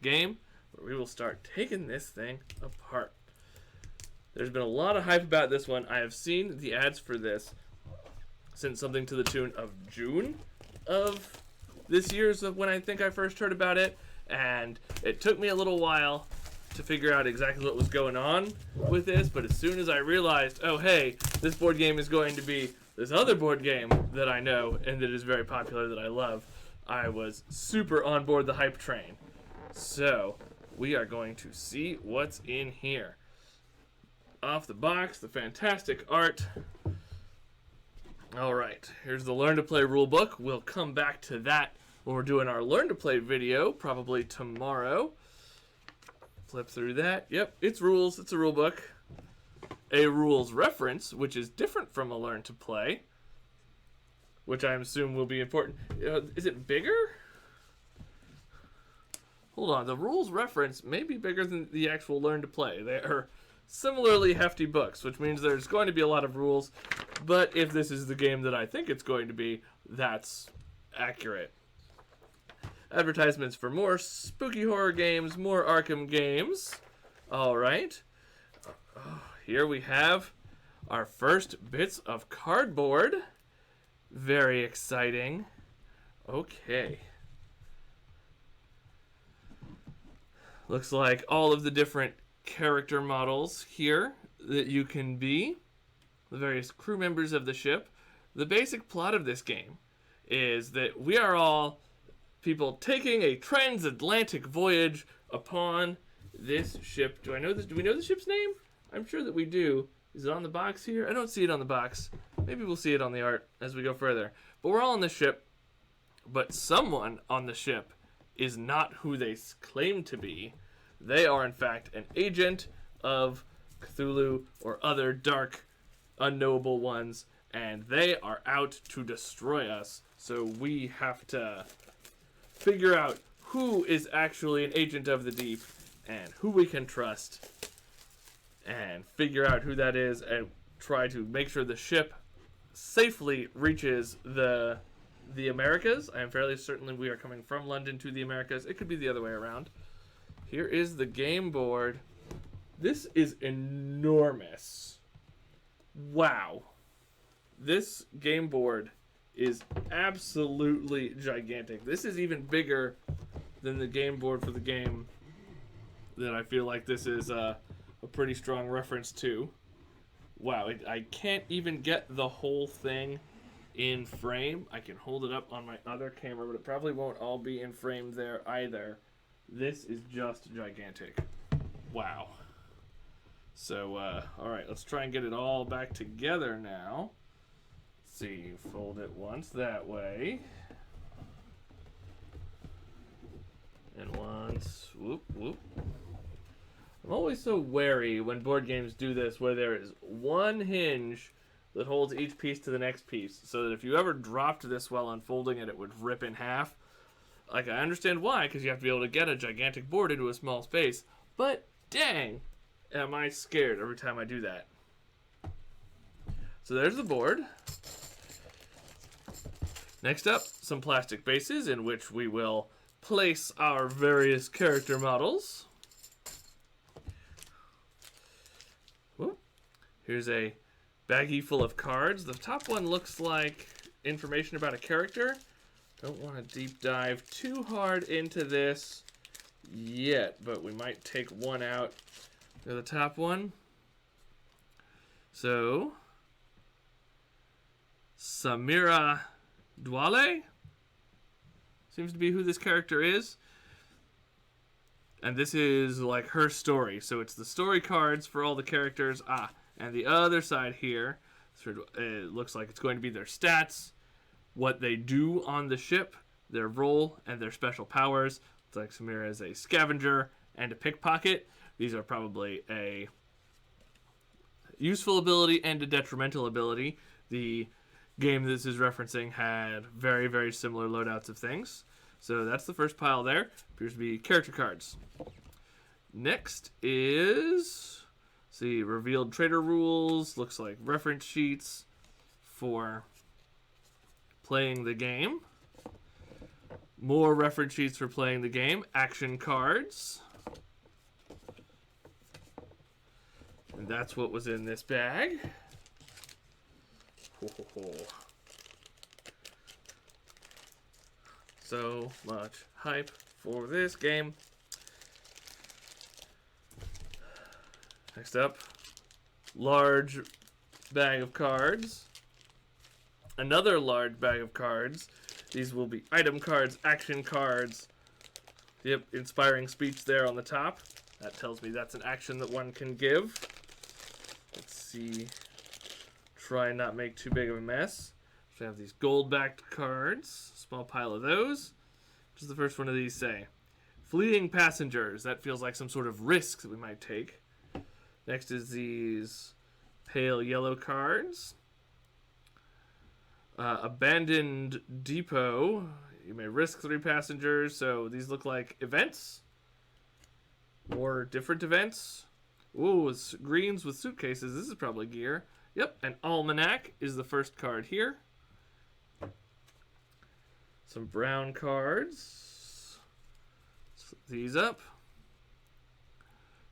game where we will start taking this thing apart. There's been a lot of hype about this one. I have seen the ads for this since something to the tune of June of this year's of when I think I first heard about it, and it took me a little while to figure out exactly what was going on with this, but as soon as I realized, oh hey, this board game is going to be this other board game that I know and that is very popular that I love, I was super on board the hype train. So, we are going to see what's in here. Off the box, the fantastic art. Alright, here's the Learn to Play rulebook. We'll come back to that when we're doing our Learn to Play video, probably tomorrow. Flip through that. Yep, it's rules. It's a rulebook. A rules reference, which is different from a Learn to Play, which I assume will be important. Is it bigger? Hold on. The rules reference may be bigger than the actual Learn to Play. They are similarly hefty books, which means there's going to be a lot of rules, but if this is the game that I think it's going to be, that's accurate. Advertisements for more spooky horror games, more Arkham games. Alright. Here we have our first bits of cardboard. Very exciting. Okay. Looks like all of the different character models here that you can be. The various crew members of the ship. The basic plot of this game is that we are all people taking a transatlantic voyage upon this ship. Do we know the ship's name? I'm sure that we do. Is it on the box here? I don't see it on the box. Maybe we'll see it on the art as we go further. But we're all on the ship. But someone on the ship is not who they claim to be. They are, in fact, an agent of Cthulhu or other dark, unknowable ones. And they are out to destroy us. So we have to figure out who is actually an agent of the deep and who we can trust, and figure out who that is and try to make sure the ship safely reaches the Americas. I am fairly certain we are coming from London to the Americas. It could be the other way around. Here is the game board. This is enormous. Wow. This game board is absolutely gigantic. This is even bigger than the game board for the game that I feel like this is a pretty strong reference to. Wow, I can't even get the whole thing in frame. I can hold it up on my other camera, but it probably won't all be in frame there either. This is just gigantic. Wow. So, alright, let's try and get it all back together now. See, fold it once that way, and once, whoop, whoop. I'm always so wary when board games do this, where there is one hinge that holds each piece to the next piece, so that if you ever dropped this while unfolding it, it would rip in half. Like, I understand why, because you have to be able to get a gigantic board into a small space, but dang, am I scared every time I do that. So there's the board. Next up, some plastic bases in which we will place our various character models. Whoop. Here's a baggie full of cards. The top one looks like information about a character. Don't want to deep dive too hard into this yet, but we might take one out. The top one. So, Samira Dwale seems to be who this character is, and this is like her story, so it's the story cards for all the characters. And the other side here, it looks like it's going to be their stats, what they do on the ship, their role, and their special powers. It's like Samira is a scavenger and a pickpocket. These are probably a useful ability and a detrimental ability. The game this is referencing had very, very similar loadouts of things. So that's the first pile there. Appears to be character cards. Next is, see, revealed trader rules. Looks like reference sheets for playing the game. More reference sheets for playing the game. Action cards. And that's what was in this bag. Ho, ho, ho. So much hype for this game. Next up, large bag of cards. Another large bag of cards. These will be item cards, action cards. Yep, inspiring speech there on the top. That tells me that's an action that one can give. Let's see. Try and not make too big of a mess. So we have these gold-backed cards. Small pile of those. What does the first one of these say? Fleeing passengers. That feels like some sort of risk that we might take. Next is these pale yellow cards. Abandoned depot. You may risk 3 passengers. So these look like events. More different events. Ooh, it's greens with suitcases. This is probably gear. Yep, an almanac is the first card here. Some brown cards. Flip these up.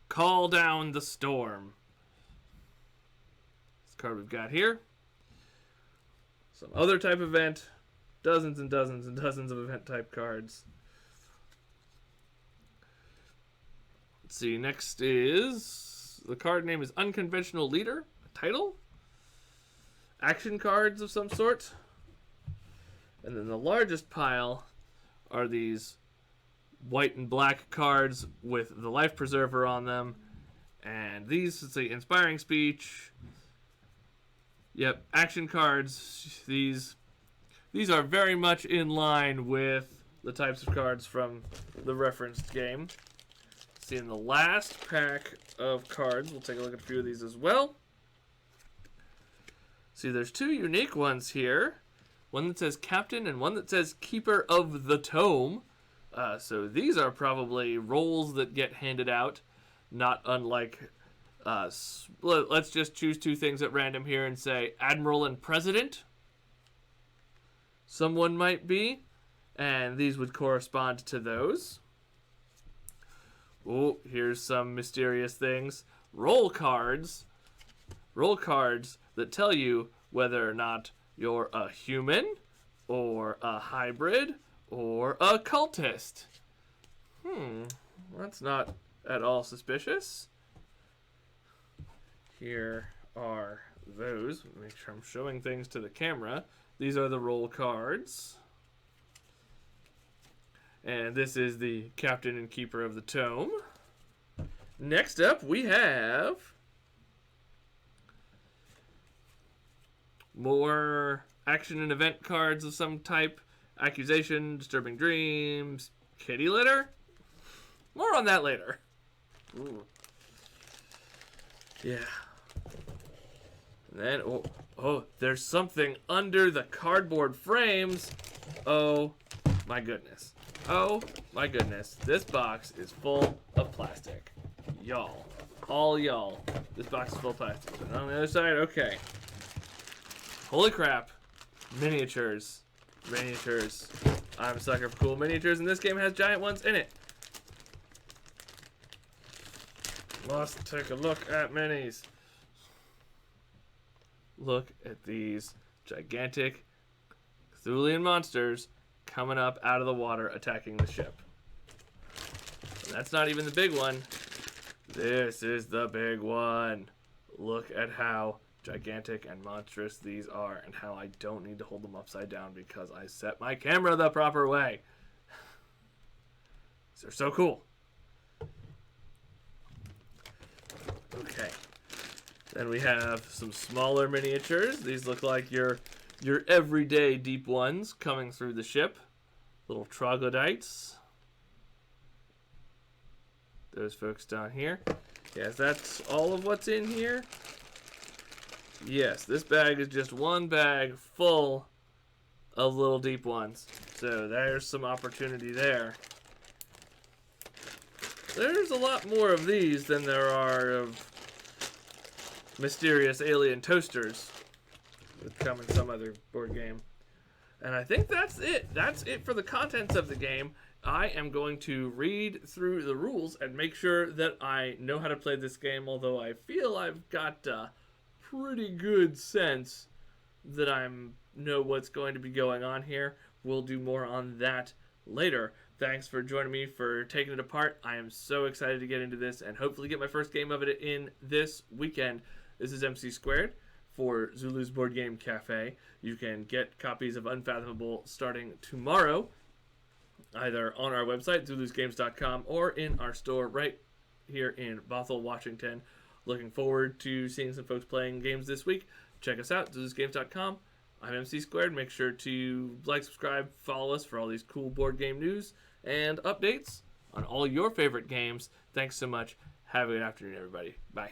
Call down the storm. This card we've got here. Some other type event. Dozens and dozens and dozens of event type cards. Let's see, next is... the card name is Unconventional Leader. A title. Action cards of some sort. And then the largest pile are these white and black cards with the life preserver on them. And these, let's see, inspiring speech. Yep, action cards. These are very much in line with the types of cards from the referenced game. See, in the last pack of cards, we'll take a look at a few of these as well. See, there's 2 unique ones here. One that says Captain and one that says Keeper of the Tome. So these are probably roles that get handed out, not unlike... let's just choose 2 things at random here and say Admiral and President. Someone might be. And these would correspond to those. Oh, here's some mysterious things. Roll cards. Roll cards that tell you whether or not you're a human, or a hybrid, or a cultist. That's not at all suspicious. Here are those. Make sure I'm showing things to the camera. These are the roll cards. And this is the Captain and Keeper of the Tome. Next up, we have more action and event cards of some type. Accusation, disturbing dreams, kitty litter. More on that later. Ooh. Yeah. And then, oh, there's something under the cardboard frames. Oh, my goodness. Oh, my goodness. This box is full of plastic. Y'all. All y'all. This box is full of plastic. And on the other side, okay. Holy crap. Miniatures. Miniatures. I'm a sucker for cool miniatures, and this game has giant ones in it. Must take a look at minis. Look at these gigantic Cthulhian monsters coming up out of the water attacking the ship. And that's not even the big one. This is the big one. Look at how gigantic and monstrous these are, and how I don't need to hold them upside down because I set my camera the proper way. These are so cool. Okay. Then we have some smaller miniatures. These look like your everyday deep ones coming through the ship. Little troglodytes. Those folks down here. Yes, that's all of what's in here. Yes, this bag is just one bag full of little deep ones. So there's some opportunity there. There's a lot more of these than there are of mysterious alien toasters that come in some other board game. And I think that's it. That's it for the contents of the game. I am going to read through the rules and make sure that I know how to play this game, although I feel I've got a pretty good sense that I know what's going to be going on here. We'll do more on that later. Thanks for joining me for taking it apart. I am so excited to get into this and hopefully get my first game of it in this weekend. This is MC Squared for Zulu's Board Game Cafe. You can get copies of Unfathomable starting tomorrow, either on our website, zulusgames.com, or in our store right here in Bothell, Washington. Looking forward to seeing some folks playing games this week. Check us out, zulusgames.com. I'm MC Squared. Make sure to like, subscribe, follow us for all these cool board game news and updates on all your favorite games. Thanks so much. Have a good afternoon, everybody. Bye.